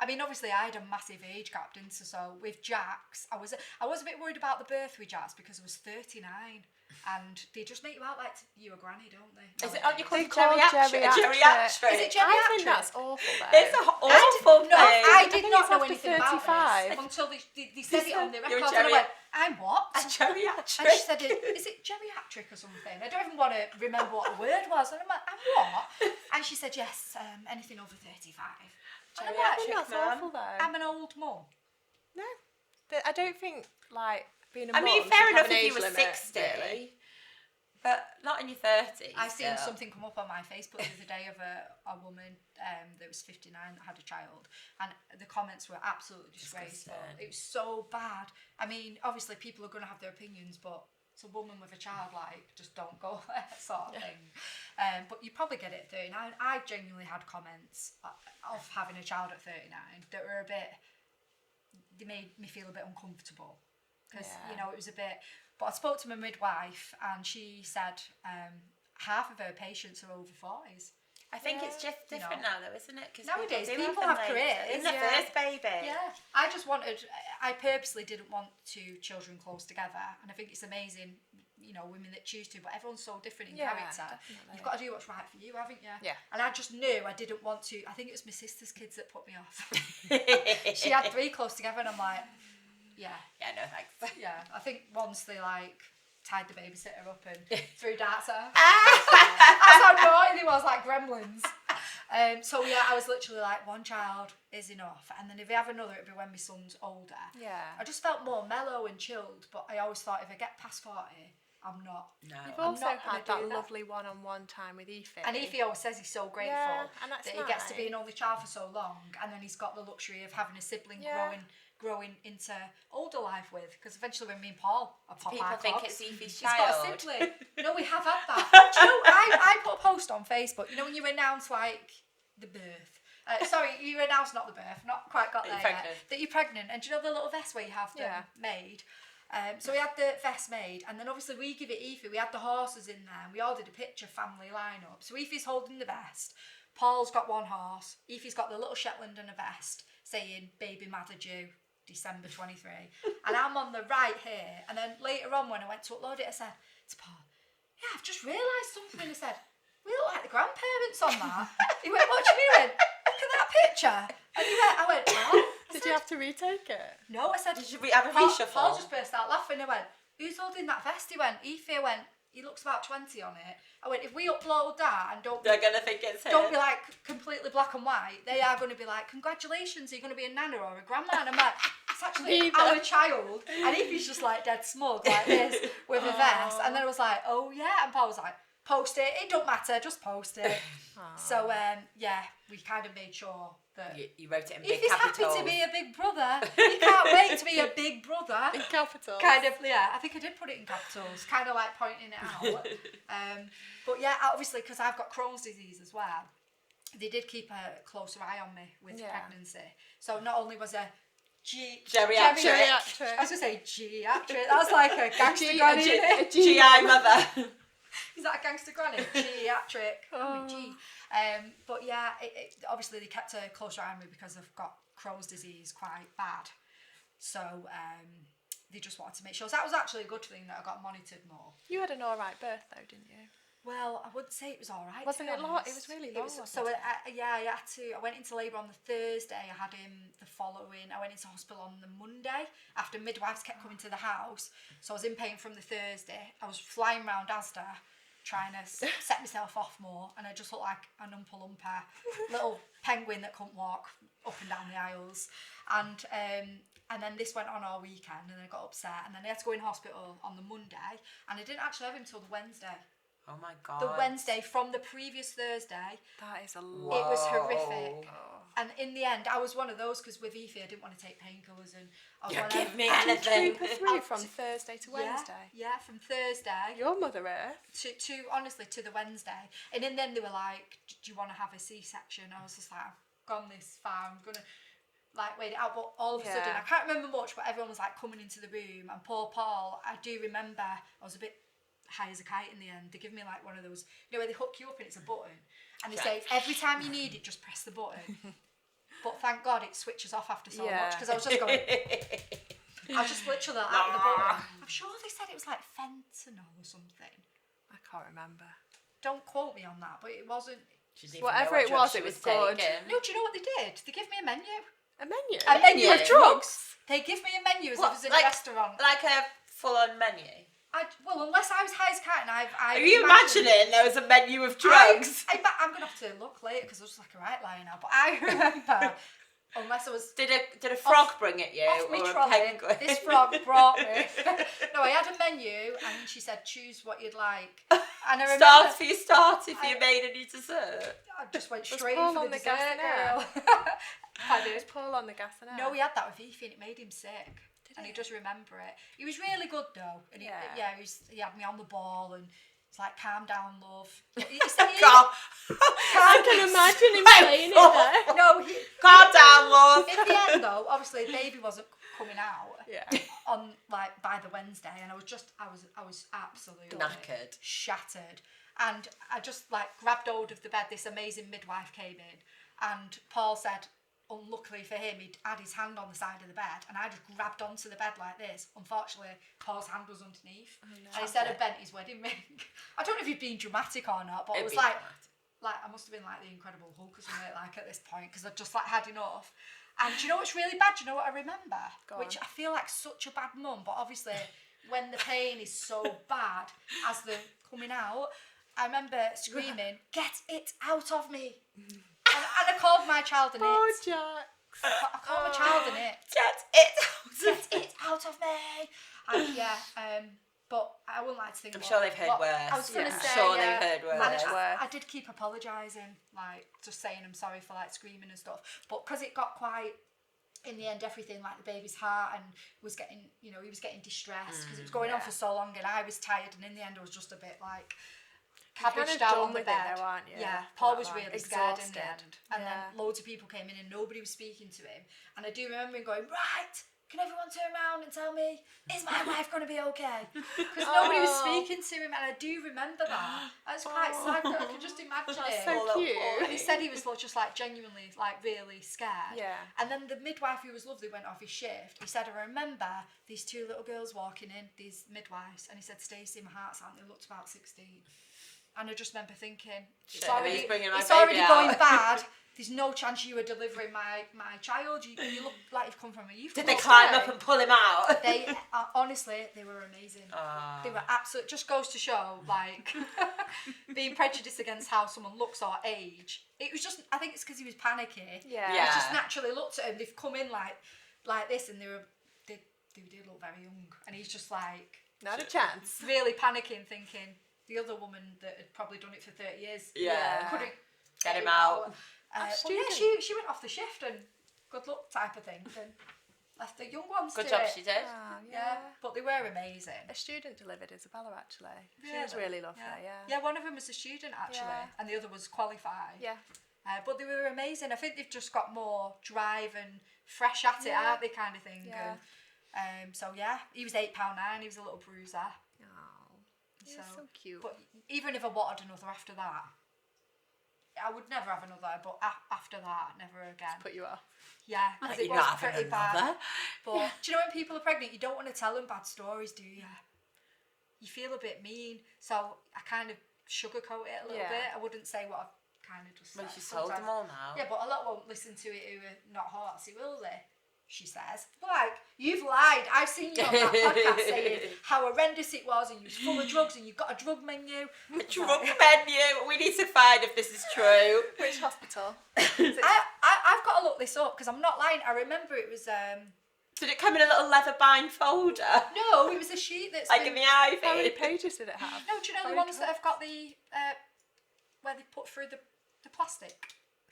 I mean, obviously, I had a massive age gap, didn't I? So with Jax, I was a bit worried about the birth with Jax because I was 39, and they just make you out like you a granny, don't they? Is it? Aren't you called They call geriatric? geriatric. Is it I geriatric? think that's awful though. It's an awful No, thing. I did think not it's know after anything about 35. this until they said it on the You're record, and I went, I'm what? A geriatric. And she said, is it geriatric or something? I don't even want to remember what the word was. And I'm like, I'm what? And she said, yes, anything over 35. And I'm I like, think that's mum. awful though. I'm an old mum. No, I don't think like being a I mum mean, should fair have enough an if age you were limit, 60, really. but not in your 30s. I seen still. something come up on my Facebook the other day of a woman that was 59 that had a child, and the comments were absolutely disgraceful. Disgusting. It was so bad. I mean, obviously people are going to have their opinions, but it's a woman with a child, like, just don't go there sort of thing. But you probably get it at 39. I genuinely had comments of having a child at 39 that were they made me feel a bit uncomfortable because it was a bit. But I spoke to my midwife and she said half of her patients are over 40s. I think it's just different now, though, isn't it? 'Cause Nowadays, do people them have later. careers, In the yeah. first baby. Yeah, I purposely didn't want two children close together, and I think it's amazing, women that choose to, but everyone's so different in character. Definitely. You've got to do what's right for you, haven't you? Yeah. And I just knew I didn't want to. I think it was my sister's kids that put me off. She had 3 close together, and I'm like, yeah, Yeah, no thanks. yeah. I think once they tied the babysitter up and threw darts at her. Ah! That's how naughty they was, like gremlins. So yeah, I was literally like, one child is enough, and then if I have another, it'd be when my son's older. Yeah. I just felt more mellow and chilled, but I always thought if I get past 40, I'm not. No. You've I'm also not gonna had that do that. lovely one-on-one time with Aoife. And Aoife always says he's so grateful Yeah, and that's that he gets to be nice. an only child for so long, and then he's got the luxury of having a sibling Yeah. growing into older life with. Because eventually, when me and Paul are pop People our think clocks, it's Aoife's he's got a child. sibling. No, we have had that. Do you know, I put a post on Facebook. You know when you announce like the birth. Sorry, you announce not the birth, not quite got That there you're yet. pregnant. That you're pregnant, and do you know the little vest where you have them Yeah. made? So we had the vest made, and then obviously we give it Aoife. We had the horses in there, and we all did a picture family lineup. So Aoife's holding the vest. Paul's got one horse. Aoife's got the little Shetland and a vest, saying "Baby Madder due, December 23." And I'm on the right here. And then later on, when I went to upload it, I said to Paul, "Yeah, I've just realised something." And I said, "We look like the grandparents on that." He went, "What do you mean?" I went, "Look at that picture." And I went, "Oh." Did you have to retake it? No, I said, Did we have a Paul reshuffle? just burst out laughing. I went, "Who's holding that vest?" He went, "Aoife." I went, "He looks about 20 on it." I went, "If we upload that and don't They're gonna think it's him. be like completely black and white, they are going to be like, 'Congratulations, are you going to be a nana or a grandma?" And I'm like, "It's actually Neither. our child." And Aoife's just like dead smug like this with a vest. And then I was like, "Oh yeah." And Paul was like, "Post it. It don't matter. Just post it." So yeah, we kind of made sure that You wrote it in big if he's happy capitals. to be a big brother, he can't wait to be a big brother. In capitals. Kind of, yeah. I think I did put it in capitals, kind of like pointing it out. But yeah, obviously, because I've got Crohn's disease as well, they did keep a closer eye on me with Yeah. pregnancy. So not only was a Geriatric. I was going to say geriatric. That's like a gangster granny. GI mother. Is that a gangster granny? Geriatric. I'm a G. But yeah, obviously they kept a closer eye on me because I've got Crohn's disease quite bad. So they just wanted to make sure. So that was actually a good thing that I got monitored more. You had an alright birth though, didn't you? Well, I wouldn't say it was all right. Wasn't to it be long? honest. It was really It long, so wasn't it? I had to. I went into labour on the Thursday. I had him the following. I went into hospital on the Monday after midwives kept coming to the house. So I was in pain from the Thursday. I was flying around Asda, trying to set myself off more, and I just looked like an Oompa Loompa, little penguin that couldn't walk up and down the aisles. And then this went on all weekend, and I got upset, and then I had to go in hospital on the Monday, and I didn't actually have him till the Wednesday. Oh my god. The Wednesday from the previous Thursday. That is a Whoa. It was horrific. Oh. And in the end, I was one of those, because with Aoife, I didn't want to take painkillers, and I was Yeah, one give of, me Did you anything. keep her through from Thursday to Wednesday? Yeah, from Thursday Your Mother Earth. to honestly to the Wednesday. And in the end, they were like, "Do you want to have a C-section?" I was just like, "I've gone this far, I'm gonna like wait it out." But all of a sudden, Yeah. I can't remember much, but everyone was like coming into the room, and poor Paul, I do remember I was a bit high as a kite in the end. They give me like one of those, you know, where they hook you up and it's a button, and they say every time you need it, just press the button. But thank God it switches off after so much, because I was just going, I was just literally like out with the button. I'm sure they said it was like fentanyl or something. I can't remember. Don't quote me on that, but it wasn't. Whatever it was, it was good. No, do you know what they did? They give me a menu. A menu? A menu of menu? drugs. They give me a menu as if What, it was in like- a restaurant. Like a full-on menu. Well, unless I was high as a kite, and Are you imagining there was a menu of drugs? I'm going to have to look later, because I was like a right liar now. But I remember, unless I was Did a frog bring it you, off my or a trolley, penguin? this frog brought me. No, I had a menu, and she said, "Choose what you'd like." And I remember Start for your starter for your main and your dessert. I just went Was straight Paul for on the the gas dessert, and girl. Pardon? Was Paul on the gas and air? No, he had that with Aoife, and it made him sick. Did And he? he does remember it. He was really good though, and Yeah. he had me on the ball, and it's like, "Calm down, love." Calm, I can imagine him saying it there. No, calm down, love. in the end though, obviously the baby wasn't coming out Yeah. on like by the Wednesday, and I was absolutely Knackered. shattered, and I just like grabbed hold of the bed. This amazing midwife came in, and Paul said, unluckily for him, he'd had his hand on the side of the bed, and I just grabbed onto the bed like this. Unfortunately, Paul's hand was underneath, and instead of bent his wedding ring. I don't know if he'd been dramatic or not, but it was like I must have been like the Incredible Hulk or something like at this point, because I just like had enough. And do you know what's really bad? Do you know what I remember? Which I feel like such a bad mum, but obviously when the pain is so bad as they're coming out, I remember screaming, "Get it out of me!" my child in Oh, it. Jax. I call my child in it. Get Get it out of me. And but I wouldn't like to think. I'm sure they've heard worse. I was going to I'm say, sure yeah. they've heard worse. And Much worse. I did keep apologising, like just saying I'm sorry for like screaming and stuff. But because it got quite, in the end, everything like the baby's heart and was getting, he was getting distressed because it was going on for so long and I was tired and in the end I was just a bit like cabbaged out on the bed. Though, aren't you? Yeah, For Paul that was long. really scared in the Exhausted. end. And then loads of people came in and nobody was speaking to him. And I do remember him going, right, can everyone turn around and tell me, is my wife going to be okay? Because nobody was speaking to him and I do remember that. That's quite sad. I can just imagine it. So cute. And he said he was just like genuinely like really scared. Yeah. And then the midwife, who was lovely, went off his shift. He said, I remember these two little girls walking in, these midwives, and he said, Stacey, my heart's out. They looked about 16. And I just remember thinking, it's already going bad. There's no chance you were delivering my child. You look like you've come from a youth. Did they climb up and pull him out? They honestly, they were amazing. They were absolute. Just goes to show, like, being prejudiced against how someone looks or age. It was just, I think it's because he was panicky. Yeah. I just naturally looked at him. They've come in like this, and they did look very young. And he's just like, Not a chance. really panicking, thinking the other woman that had probably done it for 30 years, couldn't Get him out. But yeah, she went off the shift and good luck type of thing, and left the young ones Good to job it. she did. Yeah, but they were amazing. A student delivered Isabella actually. She Really? was really lovely, Yeah, one of them was a student actually, Yeah. and the other was qualified. Yeah. But they were amazing. I think they've just got more drive and fresh at it, aren't they, kind of thing. Yeah. And, so yeah, he was £8.9. He was a little bruiser. Oh, you're so cute. But even if I wanted another after that, I would never have another. But after that, never again. Put you off. Yeah, because it You're was not having pretty bad. another. But do you know when people are pregnant, you don't want to tell them bad stories, do you? You feel a bit mean, so I kind of sugarcoat it a little Yeah. bit. I wouldn't say what I've kind of just Well, said. she's told them all now. Yeah, but a lot won't listen to it who are not horsey, will they? She says. Like, you've lied. I've seen you on that podcast saying how horrendous it was and you was full of drugs and you've got a drug menu. A drug menu. We need to find if this is true. Which hospital? I've got to look this up because I'm not lying. I remember it was... Did it come in a little leather bind folder? No, it was a sheet that's Like been... in the How ivy? many pages did it have? No, do you know the ones that have got the... where they put through the plastic?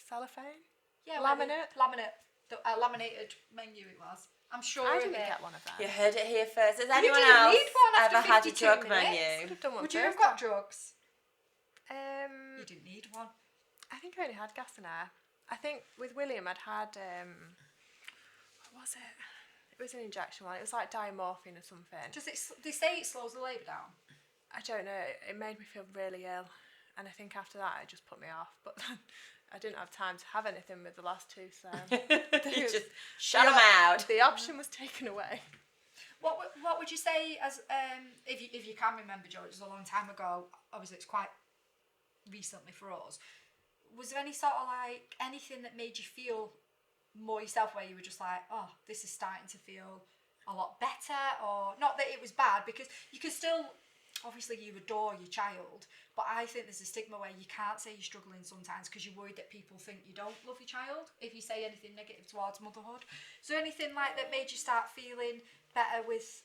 Cellophane? Yeah, Laminate? Laminate. The laminated menu it was. I'm sure I of didn't it. get one of them. You heard it here first. Has anyone didn't else need one after ever had a 52 drug minutes. menu? Could have done one Would you have first. got drugs? You didn't need one. I think I only had gas and air. I think with William I'd had what was it? It was an injection one. It was like diamorphine or something. They say it slows the labour down. I don't know. It made me feel really ill, and I think after that it just put me off. But I didn't have time to have anything with the last two, so You just shut them out. the option was taken away. What would you say as if you can remember, Joe? It was a long time ago. Obviously, it's quite recently for us. Was there any sort of like anything that made you feel more yourself, where you were just like, oh, this is starting to feel a lot better, or not that it was bad, because you can still, obviously you adore your child, but I think there's a stigma where you can't say you're struggling sometimes because you're worried that people think you don't love your child if you say anything negative towards motherhood. Is there anything like that made you start feeling better with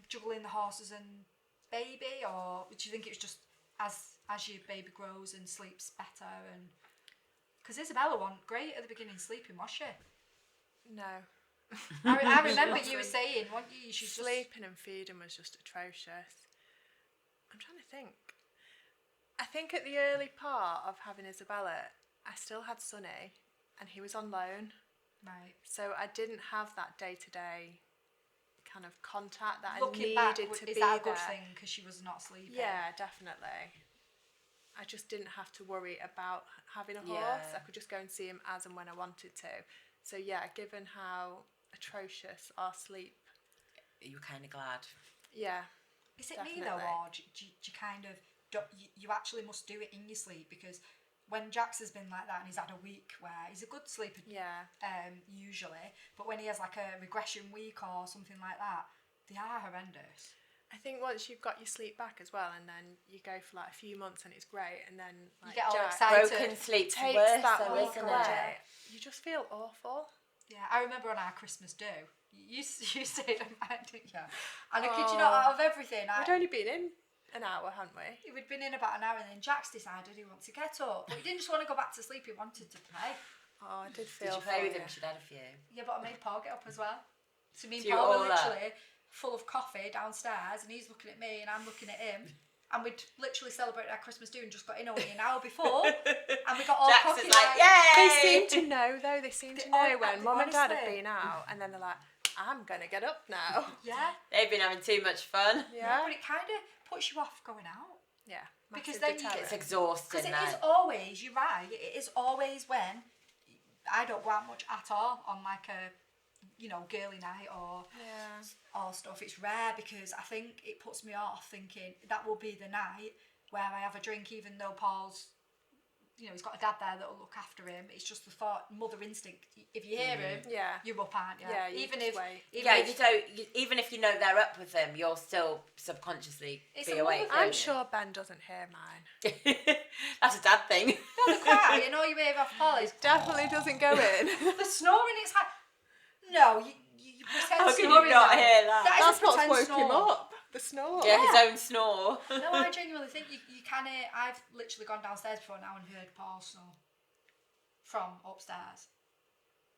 juggling the horses and baby, or do you think it was just as your baby grows and sleeps better? And because Isabella wasn't great at the beginning sleeping, was she? No. I remember you were saying, weren't you? She's Sleeping and feeding was just atrocious. I'm trying to think. I think at the early part of having Isabella, I still had Sonny, and he was on loan. Right. So I didn't have that day-to-day kind of contact that Looking I back, needed to is be that a there. good thing because she was not sleeping? Yeah, definitely. I just didn't have to worry about having a horse. Yeah. I could just go and see him as and when I wanted to. So yeah, given how atrocious our sleep, You were kind of glad. yeah. Is it me though, or do you kind of you actually must do it in your sleep? Because when Jax has been like that and he's had a week where he's a good sleeper, usually, but when he has like a regression week or something like that, they are horrendous. I think once you've got your sleep back as well, and then you go for like a few months and it's great, and then like get all Jack excited. Broken sleep's takes worse, that though, week isn't away, it? you just feel awful. Yeah, I remember on our Christmas do, you stayed at mine, didn't you? And I kid you not, out of everything, We'd only been in an hour, hadn't we? we'd been in about an hour, and then Jax decided he wanted to get up, but he didn't just want to go back to sleep, he wanted to play. Oh, I did Did feel you play with for him? She'd had a few. Yeah, but I made Paul get up as well. So me and So you Paul all were up? literally full of coffee downstairs, and he's looking at me, and I'm looking at him. And we'd literally celebrated our Christmas do and just got in only an hour before. And we got all Jax cocky is like, yay! They seem to know though. They seem to know when Mum and Dad have honestly. been out, and then they're like, "I'm gonna get up now." Yeah. They've been having too much fun. Yeah. But it kind of puts you off going out. Yeah. Because massive then you get It's deterrent. exhausting Because it now. is always, you're right, it is always when I don't go out much at all on like a, girly night or stuff. It's rare because I think it puts me off thinking that will be the night where I have a drink, even though Paul's, he's got a dad there that'll look after him. It's just the thought, mother instinct. If you hear him, you're up, aren't you? Yeah, you even just if, wait. Even if you know they're up with them, you'll still subconsciously It's be a awake. mother- I'm sure Ben doesn't hear mine. That's a dad thing. no, the cry, and all you hear off Paul is Definitely doesn't go in. the snoring. It's like, no, you pretend How can snoring. you not though. hear that? That is That's a what's pretend woke him snore. up. The snore. Yeah, his own snore. No, I genuinely think you can hear. I've literally gone downstairs before now and heard Paul snore from upstairs.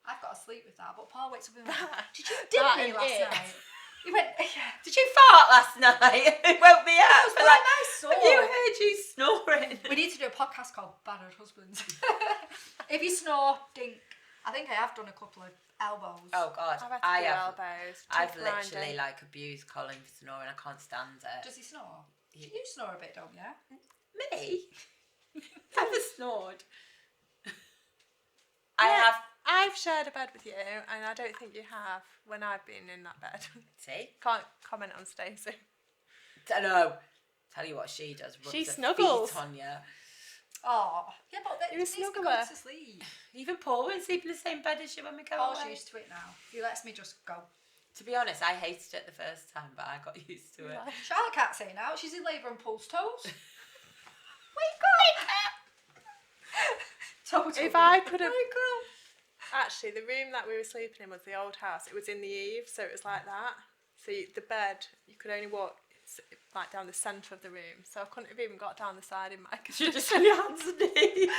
I've got to sleep with that, but Paul wakes up and goes, "Did you dip That me and last it. night?" He went, "Yeah." Did you fart last night? It woke me up. It was quite nice snore. You heard you snoring. We need to do a podcast called Battered Husbands. If you snore, dink. I think I have done a couple of elbows. Oh God, I've had to I do have. elbows. I've teeth literally grinding. abused Colin for snoring. I can't stand it. Does he snore? You snore a bit, don't you? Me? Never snored. I have. I've shared a bed with you, and I don't think you have when I've been in that bed. See? Can't comment on Stacey. I know. Tell you what she does. Rubs She her snuggles. feet on you. Oh, yeah, but You're a it needs to go snuggler. to sleep. Even Paul won't sleep in the same bed as you when we go Paul's away. used to it now. He lets me just go. To be honest, I hated it the first time, but I got used to it. Charlotte can't say now. She's in labour and pulls toes. Wake up! Totally. If I could have. Wake up. Actually, the room that we were sleeping in was the old house. It was in the eave, so it was like that. So the bed, you could only walk like down the centre of the room. So I couldn't have even got down the side in my You just on your hands and knees.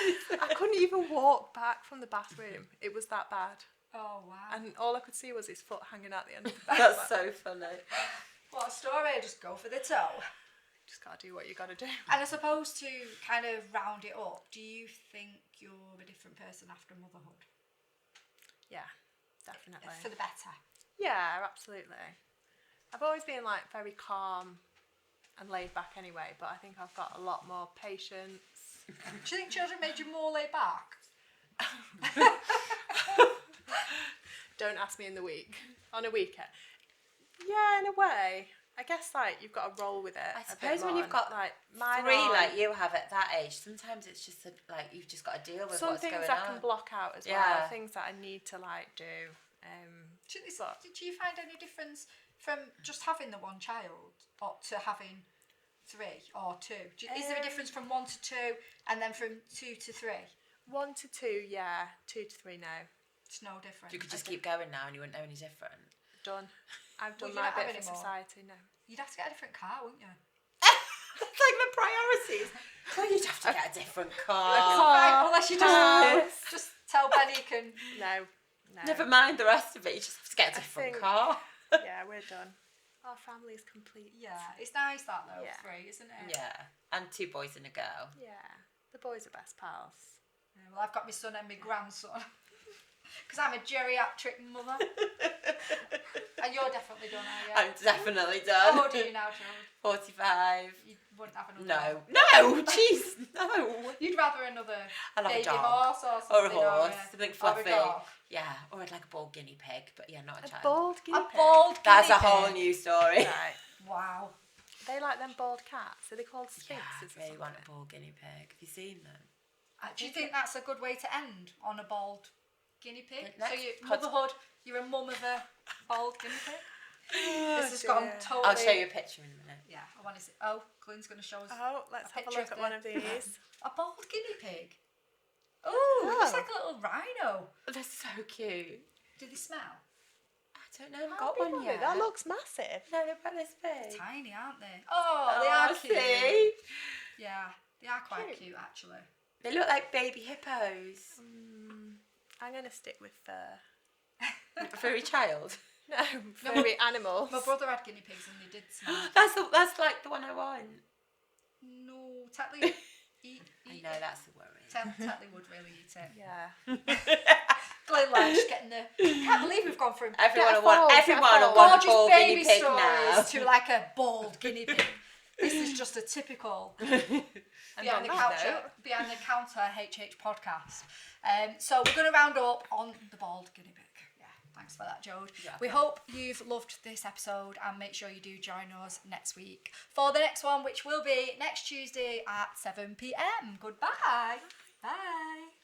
I couldn't even walk back from the bathroom. It was that bad. Oh, wow. And all I could see was his foot hanging out the end of the bed. That's so funny. What a story. Just go for the toe. Just gotta do what you gotta do. And I suppose to kind of round it up, do you think you're a different person after motherhood? Yeah, definitely. For the better? Yeah, absolutely. I've always been like very calm and laid back anyway, but I think I've got a lot more patience. Do you think children made you more laid back? Don't ask me in the week. On a weekend. Yeah, in a way. I guess like you've got to roll with it. I a bit suppose when more, you've got and, like mine three aren't. like you have at that age, sometimes it's just you've just got to deal with some what's things going I on. can block out as Yeah. well. Things that I need to like do. Do you find any difference from just having the one child or to having three or two? Is there a difference from 1 to 2 and then from 2 to 3? 1 to 2, yeah. 2 to 3, no. It's no different. You could just keep going now and you wouldn't know any different. Done. I've done Well, you my don't have bit for any more. society, no. You'd have to get a different car, wouldn't you? That's like the priorities. Well, you'd have to get a different car. Right, unless you just tell Ben he can. No. Never mind the rest of it. You just have to get a different think- car. Yeah, we're done. Our family's complete. Yeah, it's nice that though. Yeah. 3, isn't it? Yeah, and 2 boys and a girl. Yeah. The boys are best pals. Yeah, well, I've got my son and my grandson. Because I'm a geriatric mother. And you're definitely done, are you? I'm definitely How done. old are you now, Gerald? 45. You wouldn't have another No, dog. no, jeez, no. You'd rather another I'll have a baby dog. horse or Or a something. horse, something Or a fluffy. dog. Yeah, or I'd like a bald guinea pig, but yeah, not a A child. bald guinea A pig. bald That's a guinea whole pig. new story. Right. Wow. They like them bald cats. Are they called Yeah, sphinxes? I really want a bald guinea pig. Have you seen them? Do you think that's a good way to end on a bald guinea pig? Next So you pod- motherhood, you're a mum of a bald guinea pig? This has gone totally. I'll show you a picture in a minute. Yeah, I want to see. Oh, Glenn's going to show us Oh, let's have a picture look of at one of these. a bald guinea pig. Oh, it looks like a little rhino. They're so cute. Do they smell? I don't know. I've got one yet. That looks massive. No, they're about this big. Tiny, aren't they? Oh, they are cute. See? Yeah, they are quite cute actually. They look like baby hippos. I'm going to stick with fur. Furry child. No, furry animals. My brother had guinea pigs and they did smell. That's like the one I want. No, Tetley eat I know, that's the worry. Tetley would really eat it. Yeah. Glenn like just getting the. Can't believe we've gone from Everyone will want a gorgeous bald baby guinea pig stories now. to like a bald guinea pig. This is just a typical behind the counter HH podcast. So we're going to round up on the bald guinea pig. Yeah, thanks for that, Jode. Yeah. We hope you've loved this episode and make sure you do join us next week for the next one, which will be next Tuesday at 7 p.m. Goodbye. Bye.